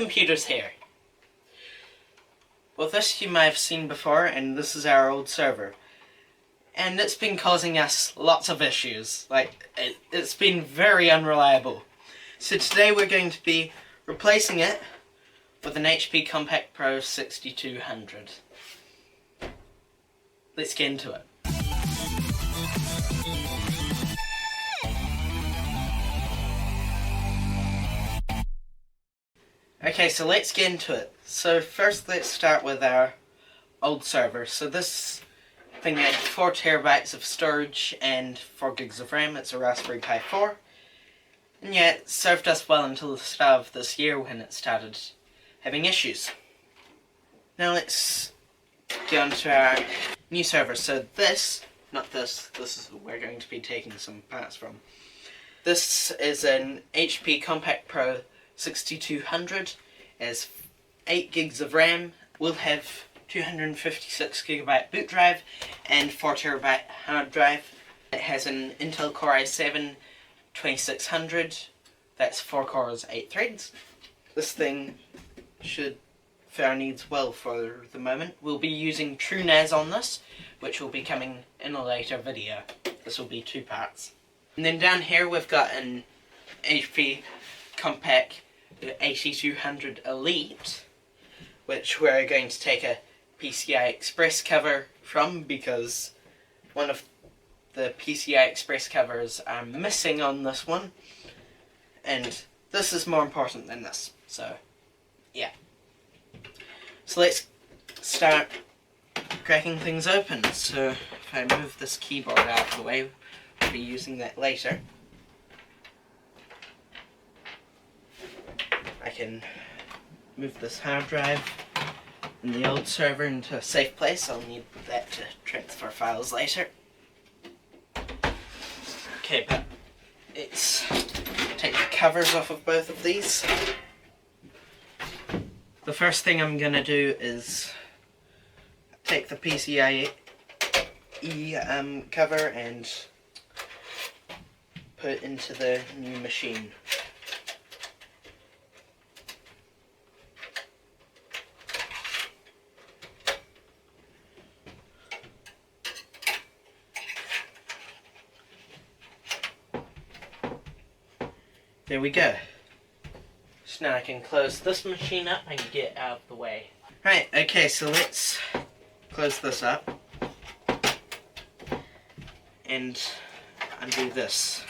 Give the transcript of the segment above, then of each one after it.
Computers here. Well, this you may have seen before, and this is our old server. And it's been causing us lots of issues. It's been very unreliable. So today we're going to be replacing it with an HP Compact Pro 6200. Let's get into it. Okay, so let's get into it. So first let's start with our old server. So this thing had 4 terabytes of storage and 4 gigs of RAM. It's a Raspberry Pi 4. And yeah, it served us well until the start of this year when it started having issues. Now let's get on to our new server. So this is we're going to be taking some parts from. This is an HP Compact Pro 6200. It has 8 gigs of RAM. We'll have 256 gigabyte boot drive and 4 terabyte hard drive. It has an Intel Core i7 2600. That's 4 cores, 8 threads. This thing should fit our needs well for the moment. We'll be using TrueNAS on this, which will be coming in a later video. This will be 2 parts. And then down here we've got an HP Compact 8200 Elite, which we're going to take a PCI Express cover from because one of the PCI Express covers are missing on this one, and this is more important than this, so yeah. So let's start cracking things open. So if I move this keyboard out of the way, we'll be using that later. I can move this hard drive in the old server into a safe place. I'll need that to transfer files later. Okay, but let's take the covers off of both of these. The first thing I'm going to do is take the PCIe cover and put it into the new machine. There we go. So now I can close this machine up and get out of the way. Right, okay, so let's close this up and undo this,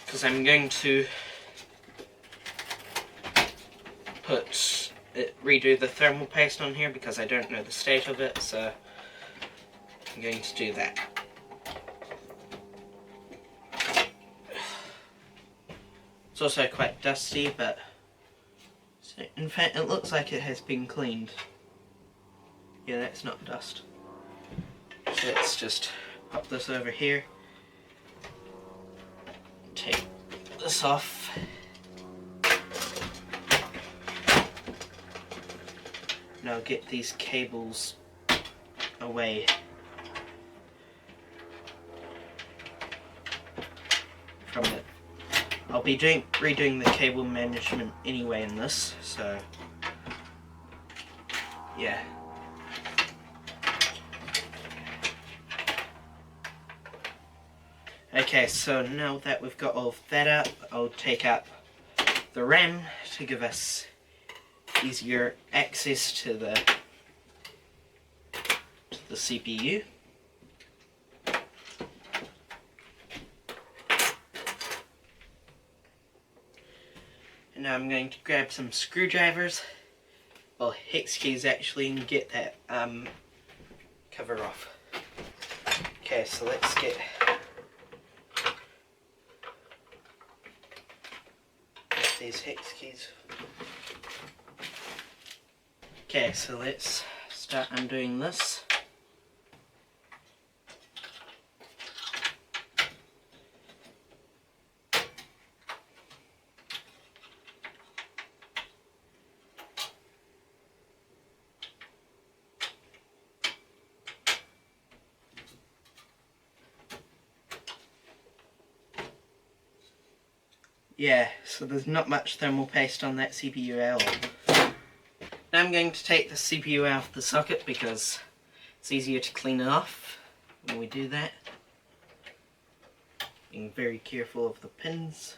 because I'm going to redo the thermal paste on here because I don't know the state of it, so I'm going to do that. It's also quite dusty, but in fact it looks like it has been cleaned. Yeah, that's not dust. So let's just pop this over here. Take this off. Now get these cables away from it. I'll be redoing the cable management anyway in this, so yeah. Okay, so now that we've got all of that up, I'll take up the RAM to give us easier access to the CPU. And now I'm going to grab some screwdrivers, well, hex keys actually, and get that cover off. Okay, so let's get these hex keys. Okay, so let's start undoing this. Yeah, so there's not much thermal paste on that CPU at all. Now I'm going to take the CPU out of the socket because it's easier to clean it off when we do that. Being very careful of the pins.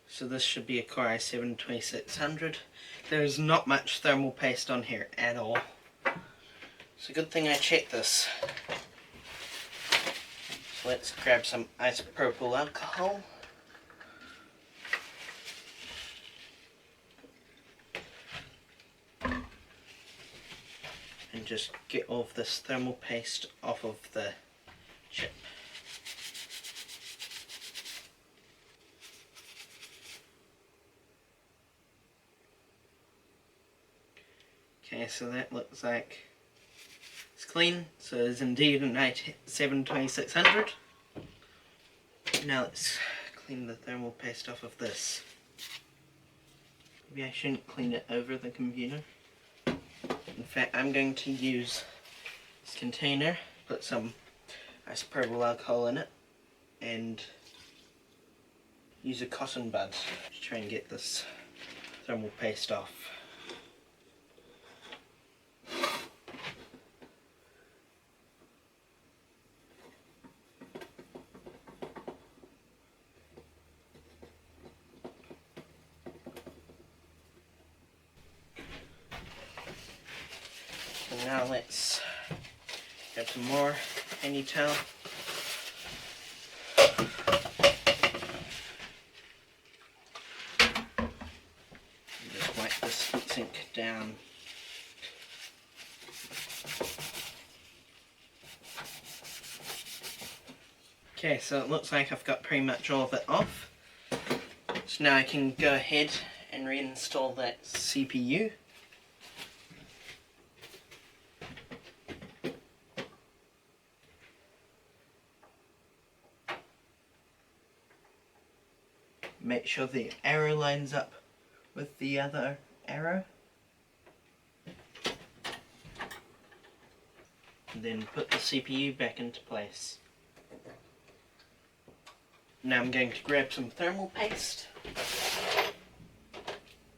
So this should be a Core i7-2600. There's not much thermal paste on here at all. It's a good thing I checked this. So let's grab some isopropyl alcohol. And just get all of this thermal paste off of the chip. Okay, so that looks like it's clean, so it's indeed an i7-2600. Now let's clean the thermal paste off of this. Maybe I shouldn't clean it over the computer. In fact, I'm going to use this container, put some isopropyl alcohol in it, and use a cotton bud to try and get this thermal paste off. And now let's get some more handy towel. And just wipe this heatsink down. Okay, so it looks like I've got pretty much all of it off. So now I can go ahead and reinstall that CPU. Make sure the arrow lines up with the other arrow. And then put the CPU back into place. Now I'm going to grab some thermal paste.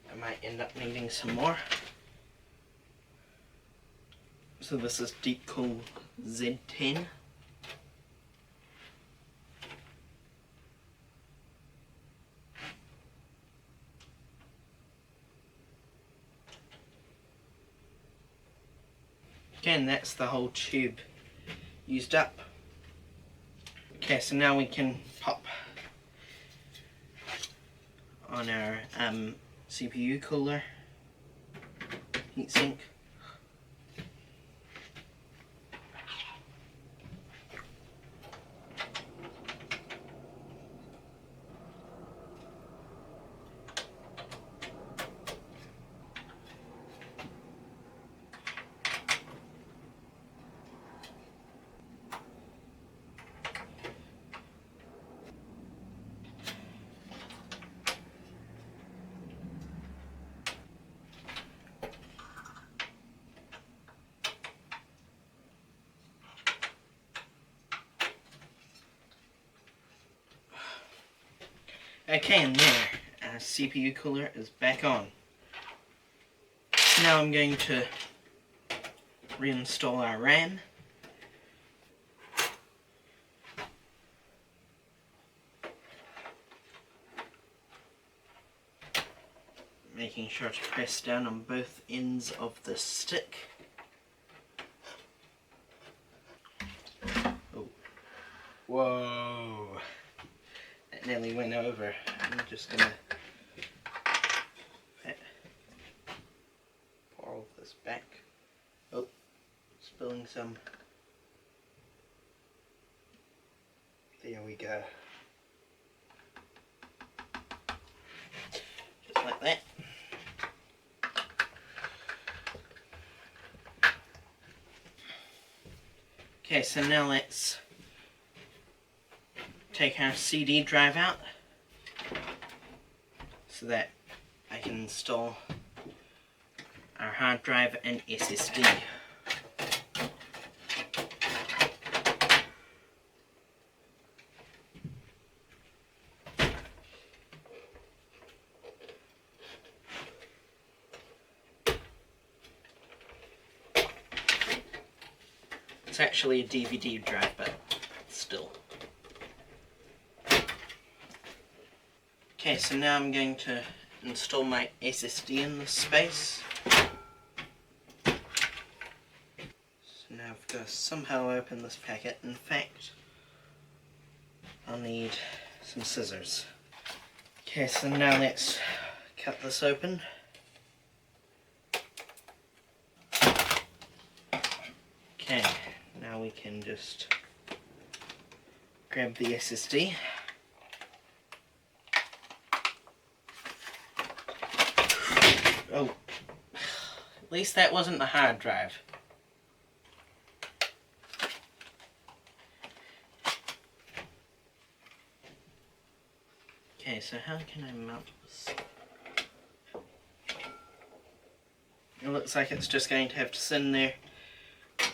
I might end up needing some more. So this is Deep Cool Z10. Again, that's the whole tube used up. Okay, so now we can pop on our CPU cooler heatsink. Okay, and there, our CPU cooler is back on. Now I'm going to reinstall our RAM. Making sure to press down on both ends of the stick. Oh. Whoa! That nearly went over. I'm just gonna pour all this back. Oh, spilling some. There we go. Just like that. Okay, so now let's take our CD drive out so that I can install our hard drive and SSD. It's actually a DVD drive, but still. Okay, so now I'm going to install my SSD in this space. So now I've got to somehow open this packet. In fact, I'll need some scissors. Okay, so now let's cut this open. Okay, now we can just grab the SSD. Oh, at least that wasn't the hard drive. Okay, so how can I mount this? It looks like it's just going to have to sit in there,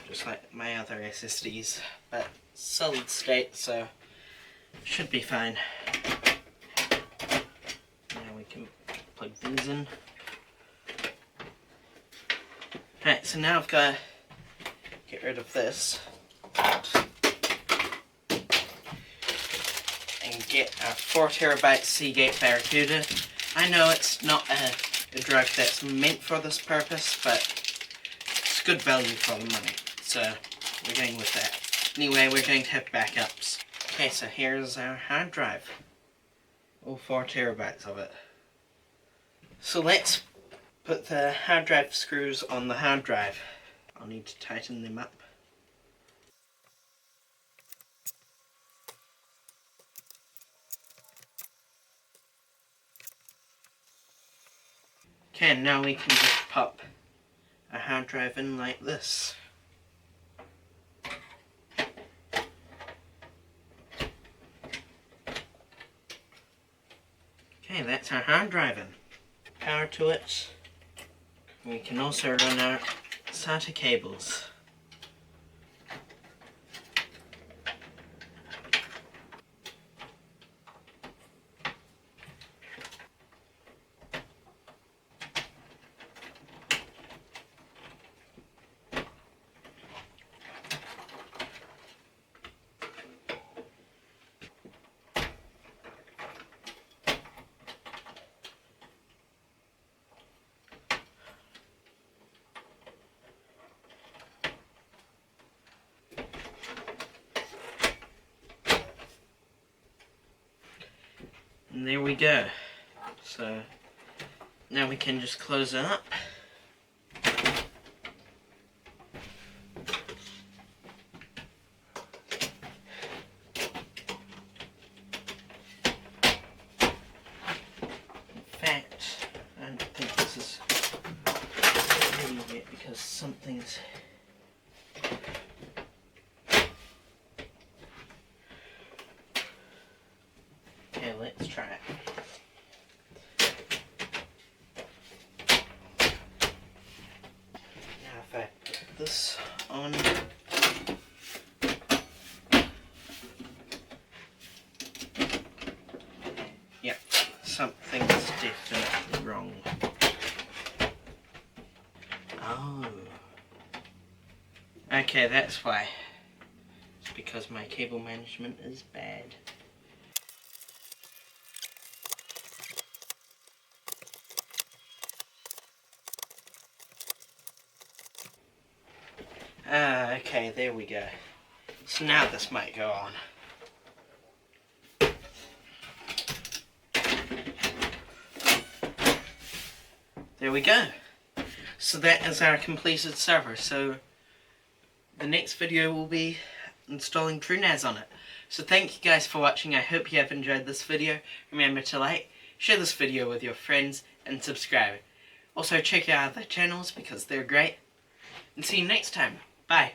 just like my other SSDs, but solid state, so should be fine. Now we can plug these in. Right, so now I've got to get rid of this and get a 4TB Seagate Barracuda. I know it's not a drive that's meant for this purpose, but it's good value for the money, so we're going with that. Anyway, we're going to have backups. Okay, so here's our hard drive. All 4TB of it. So let's put the hard drive screws on the hard drive. I'll need to tighten them up. Okay, and now we can just pop a hard drive in like this. Okay, that's our hard drive in. Power to it. We can also run our SATA cables. And there we go. So now we can just close it up. In fact, I don't think this is ready yet because something's... Okay, let's try it. Now if I put this on, yep, something's definitely wrong. Oh. Okay, that's why. It's because my cable management is bad. Okay, there we go. So now this might go on. There we go. So that is our completed server. So the next video will be installing TrueNAS on it. So thank you guys for watching. I hope you have enjoyed this video. Remember to like, share this video with your friends, and subscribe. Also check out other channels because they're great. And see you next time. Bye.